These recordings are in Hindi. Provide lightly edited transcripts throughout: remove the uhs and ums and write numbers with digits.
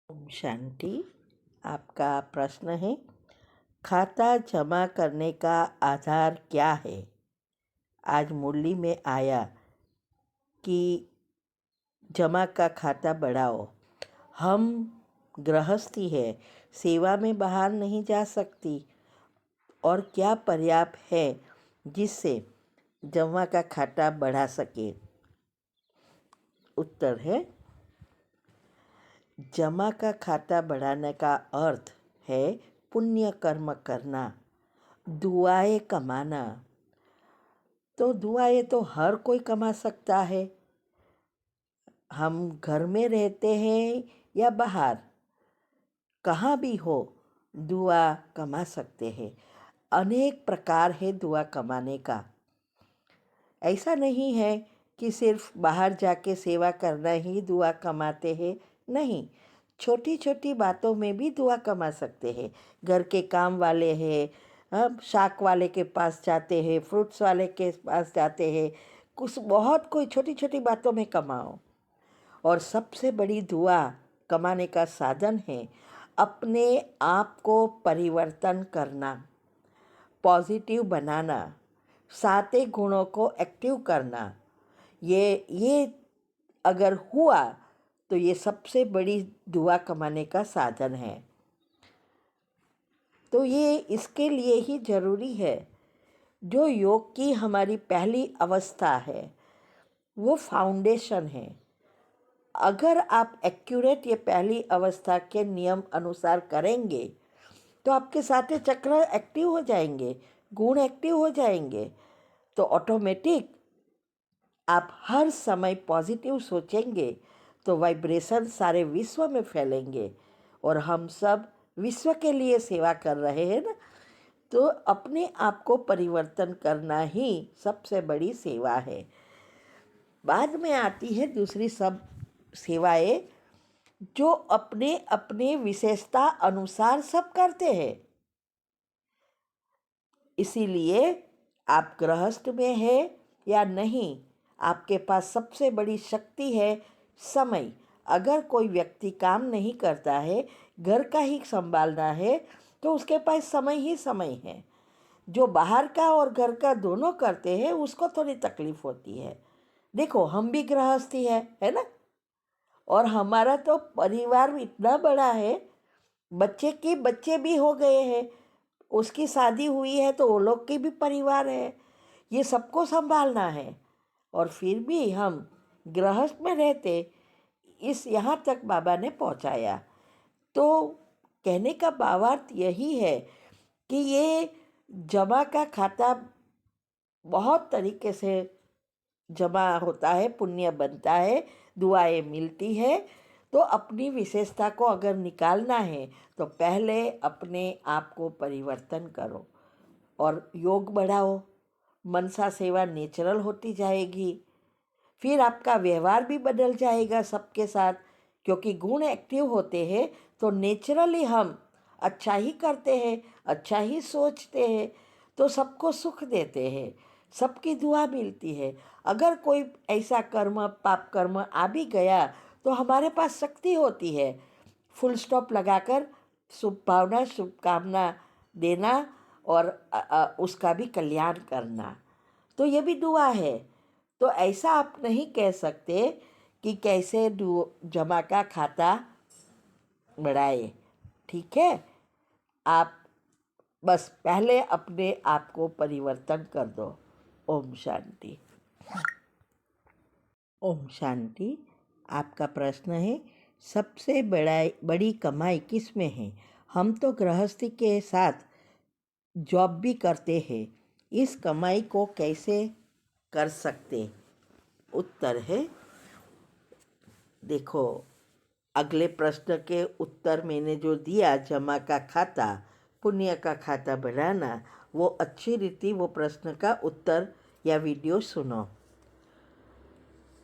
ओम शांति। आपका प्रश्न है, खाता जमा करने का आधार क्या है। आज मुरली में आया कि जमा का खाता बढ़ाओ। हम गृहस्थी है, सेवा में बाहर नहीं जा सकती, और क्या पर्याप्त है जिससे जमा का खाता बढ़ा सके। उत्तर है, जमा का खाता बढ़ाने का अर्थ है पुण्य कर्म करना, दुआएं कमाना। तो दुआएं तो हर कोई कमा सकता है। हम घर में रहते हैं या बाहर, कहाँ भी हो, दुआ कमा सकते हैं। अनेक प्रकार है दुआ कमाने का। ऐसा नहीं है कि सिर्फ बाहर जाके सेवा करना ही दुआ कमाते हैं, नहीं। छोटी छोटी बातों में भी दुआ कमा सकते हैं। घर के काम वाले हैं, शाक वाले के पास जाते हैं, फ्रूट्स वाले के पास जाते हैं, कुछ बहुत कोई छोटी छोटी बातों में कमाओ। और सबसे बड़ी दुआ कमाने का साधन है अपने आप को परिवर्तन करना, पॉजिटिव बनाना, सात्विक गुणों को एक्टिव करना। ये अगर हुआ तो ये सबसे बड़ी दुआ कमाने का साधन है। तो ये इसके लिए ही ज़रूरी है। जो योग की हमारी पहली अवस्था है वो फाउंडेशन है। अगर आप एक्यूरेट ये पहली अवस्था के नियम अनुसार करेंगे तो आपके सारे चक्र एक्टिव हो जाएंगे, गुण एक्टिव हो जाएंगे। तो ऑटोमेटिक आप हर समय पॉजिटिव सोचेंगे तो वाइब्रेशन सारे विश्व में फैलेंगे। और हम सब विश्व के लिए सेवा कर रहे हैं ना, तो अपने आप को परिवर्तन करना ही सबसे बड़ी सेवा है। बाद में आती है दूसरी सब सेवाएं जो अपने अपने विशेषता अनुसार सब करते हैं। इसीलिए आप गृहस्थ में है या नहीं, आपके पास सबसे बड़ी शक्ति है समय। अगर कोई व्यक्ति काम नहीं करता है, घर का ही संभालना है, तो उसके पास समय ही समय है। जो बाहर का और घर का दोनों करते हैं उसको थोड़ी तकलीफ होती है। देखो, हम भी गृहस्थी है ना। और हमारा तो परिवार इतना बड़ा है, बच्चे के बच्चे भी हो गए हैं, उसकी शादी हुई है तो वो लोग के भी परिवार है, ये सबको संभालना है। और फिर भी हम गृहस्थ में रहते, इस यहाँ तक बाबा ने पहुँचाया। तो कहने का भावार्थ यही है कि ये जमा का खाता बहुत तरीके से जमा होता है, पुण्य बनता है, दुआएं मिलती है। तो अपनी विशेषता को अगर निकालना है तो पहले अपने आप को परिवर्तन करो और योग बढ़ाओ। मनसा सेवा नेचुरल होती जाएगी, फिर आपका व्यवहार भी बदल जाएगा सबके साथ, क्योंकि गुण एक्टिव होते हैं तो नेचुरली हम अच्छा ही करते हैं, अच्छा ही सोचते हैं, तो सबको सुख देते हैं, सबकी दुआ मिलती है। अगर कोई ऐसा कर्म पाप कर्म आ भी गया तो हमारे पास शक्ति होती है फुल स्टॉप लगाकर शुभ भावना शुभकामना देना और उसका भी कल्याण करना। तो ये भी दुआ है। तो ऐसा आप नहीं कह सकते कि कैसे जमा का खाता बढ़ाए। ठीक है, आप बस पहले अपने आप को परिवर्तन कर दो। ओम शांति। ओम शांति। आपका प्रश्न है, सबसे बड़ी कमाई किस में है। हम तो गृहस्थी के साथ जॉब भी करते हैं, इस कमाई को कैसे कर सकते। उत्तर है, देखो, अगले प्रश्न के उत्तर मैंने जो दिया, जमा का खाता पुण्य का खाता बढ़ाना, वो अच्छी रीति वो प्रश्न का उत्तर या वीडियो सुनो।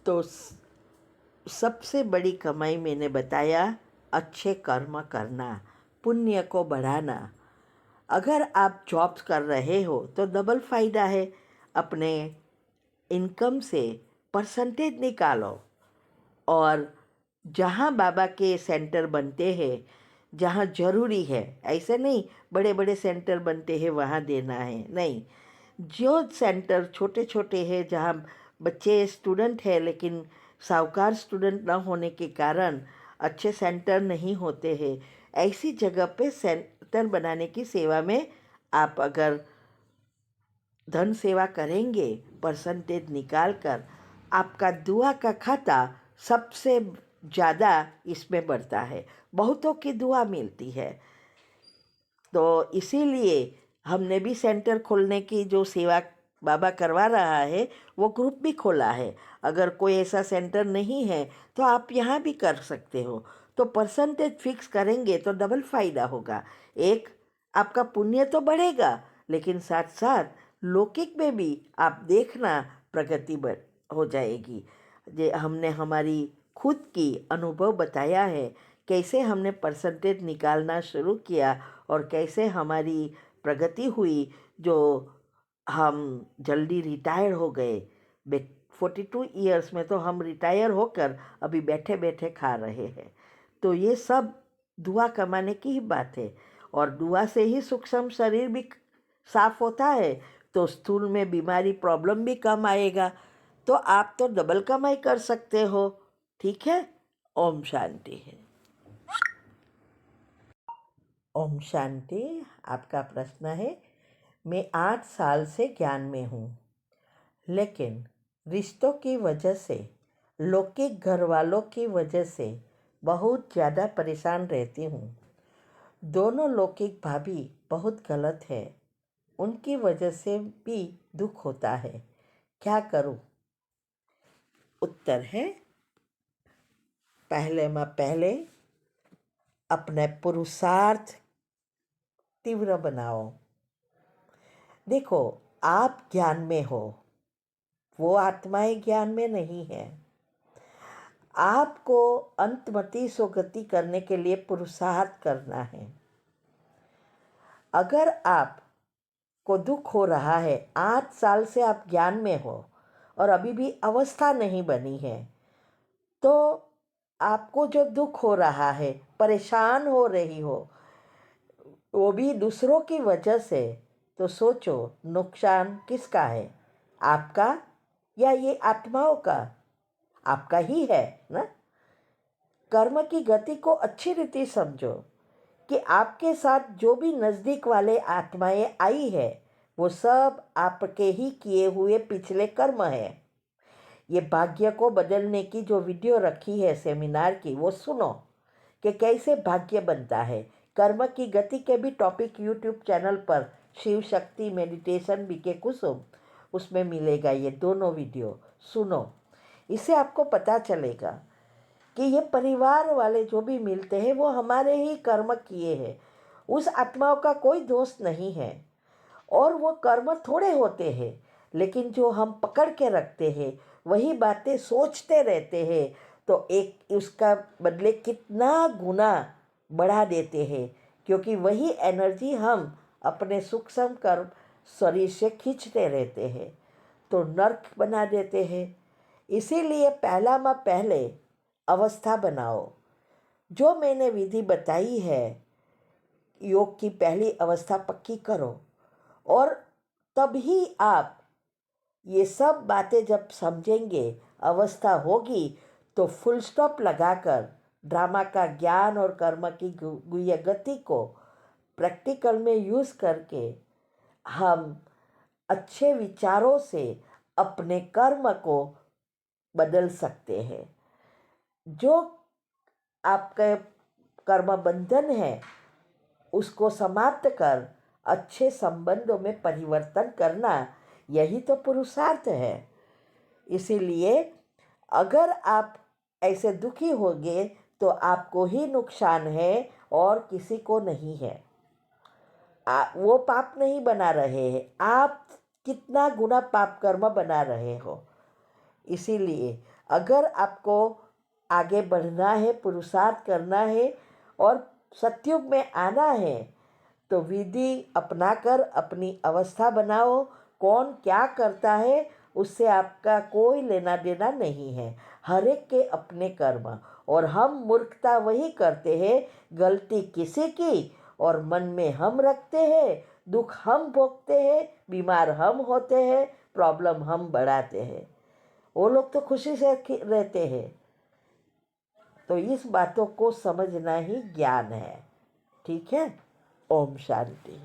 तो सबसे बड़ी कमाई मैंने बताया, अच्छे कर्म करना, पुण्य को बढ़ाना। अगर आप जॉब्स कर रहे हो तो डबल फ़ायदा है। अपने इनकम से परसेंटेज निकालो और जहाँ बाबा के सेंटर बनते हैं, जहाँ ज़रूरी है, ऐसे नहीं बड़े बड़े सेंटर बनते हैं वहाँ देना है, नहीं। जो सेंटर छोटे छोटे हैं, जहाँ बच्चे स्टूडेंट है लेकिन साहूकार स्टूडेंट ना होने के कारण अच्छे सेंटर नहीं होते हैं, ऐसी जगह पे सेंटर बनाने की सेवा में आप अगर धन सेवा करेंगे परसेंटेज निकाल कर, आपका दुआ का खाता सबसे ज़्यादा इसमें बढ़ता है, बहुतों की दुआ मिलती है। तो इसीलिए हमने भी सेंटर खोलने की जो सेवा बाबा करवा रहा है वो ग्रुप भी खोला है। अगर कोई ऐसा सेंटर नहीं है तो आप यहाँ भी कर सकते हो। तो परसेंटेज फिक्स करेंगे तो डबल फ़ायदा होगा। एक, आपका पुण्य तो बढ़ेगा, लेकिन साथ साथ लौकिक में भी आप देखना प्रगति बढ़ हो जाएगी। जे हमने हमारी खुद की अनुभव बताया है, कैसे हमने परसेंटेज निकालना शुरू किया और कैसे हमारी प्रगति हुई। जो हम जल्दी रिटायर हो गए, 42 ईयर्स में तो हम रिटायर होकर अभी बैठे बैठे खा रहे हैं। तो ये सब दुआ कमाने की ही बात है, और दुआ से ही सूक्ष्म शरीर भी साफ होता है, तो स्थूल में बीमारी प्रॉब्लम भी कम आएगा। तो आप तो डबल कमाई कर सकते हो। ठीक है। ओम शांति है। ओम शांति। आपका प्रश्न है, मैं 8 साल से ज्ञान में हूँ, लेकिन रिश्तों की वजह से, लौकिक घर वालों की वजह से बहुत ज़्यादा परेशान रहती हूँ। दोनों लौकिक भाभी बहुत गलत है, उनकी वजह से भी दुख होता है, क्या करूँ? उत्तर है, पहले अपने पुरुषार्थ तीव्र बनाओ। देखो, आप ज्ञान में हो, वो आत्माएं ज्ञान में नहीं है। आपको अंतमति सुगति करने के लिए पुरुषार्थ करना है। अगर आप को दुख हो रहा है, 8 साल से आप ज्ञान में हो और अभी भी अवस्था नहीं बनी है, तो आपको जो दुख हो रहा है, परेशान हो रही हो, वो भी दूसरों की वजह से, तो सोचो नुकसान किसका है, आपका या ये आत्माओं का? आपका ही है ना। कर्म की गति को अच्छी रीति समझो कि आपके साथ जो भी नज़दीक वाले आत्माएं आई है, वो सब आपके ही किए हुए पिछले कर्म है। ये भाग्य को बदलने की जो वीडियो रखी है सेमिनार की, वो सुनो कि कैसे भाग्य बनता है। कर्म की गति के भी टॉपिक यूट्यूब चैनल पर शिव शक्ति मेडिटेशन बीके कुसुम, उसमें मिलेगा। ये दोनों वीडियो सुनो, इससे आपको पता चलेगा कि ये परिवार वाले जो भी मिलते हैं वो हमारे ही कर्म किए हैं। उस आत्माओं का कोई दोष नहीं है, और वो कर्म थोड़े होते हैं, लेकिन जो हम पकड़ के रखते हैं, वही बातें सोचते रहते हैं, तो एक उसका बदले कितना गुना बढ़ा देते हैं, क्योंकि वही एनर्जी हम अपने सूक्ष्म कर्म शरीर से खींचते रहते हैं, तो नर्क बना देते हैं। इसीलिए पहले अवस्था बनाओ। जो मैंने विधि बताई है, योग की पहली अवस्था पक्की करो, और तभी आप ये सब बातें जब समझेंगे, अवस्था होगी, तो फुल स्टॉप लगाकर ड्रामा का ज्ञान और कर्म की गुह्य गति को प्रैक्टिकल में यूज़ करके हम अच्छे विचारों से अपने कर्म को बदल सकते हैं। जो आपका कर्म बंधन है, उसको समाप्त कर अच्छे संबंधों में परिवर्तन करना, यही तो पुरुषार्थ है। इसीलिए अगर आप ऐसे दुखी होंगे तो आपको ही नुकसान है और किसी को नहीं है। वो पाप नहीं बना रहे हैं, आप कितना गुना पाप कर्म बना रहे हो। इसीलिए अगर आपको आगे बढ़ना है, पुरुषार्थ करना है और सतयुग में आना है, तो विधि अपनाकर अपनी अवस्था बनाओ। कौन क्या करता है उससे आपका कोई लेना देना नहीं है, हर एक के अपने कर्म। और हम मूर्खता वही करते हैं, गलती किसी की और मन में हम रखते हैं, दुख हम भोगते हैं, बीमार हम होते हैं, प्रॉब्लम हम बढ़ाते हैं। वो लोग तो खुशी से रहते हैं। तो इस बातों को समझना ही ज्ञान है। ठीक है। ओम शांति।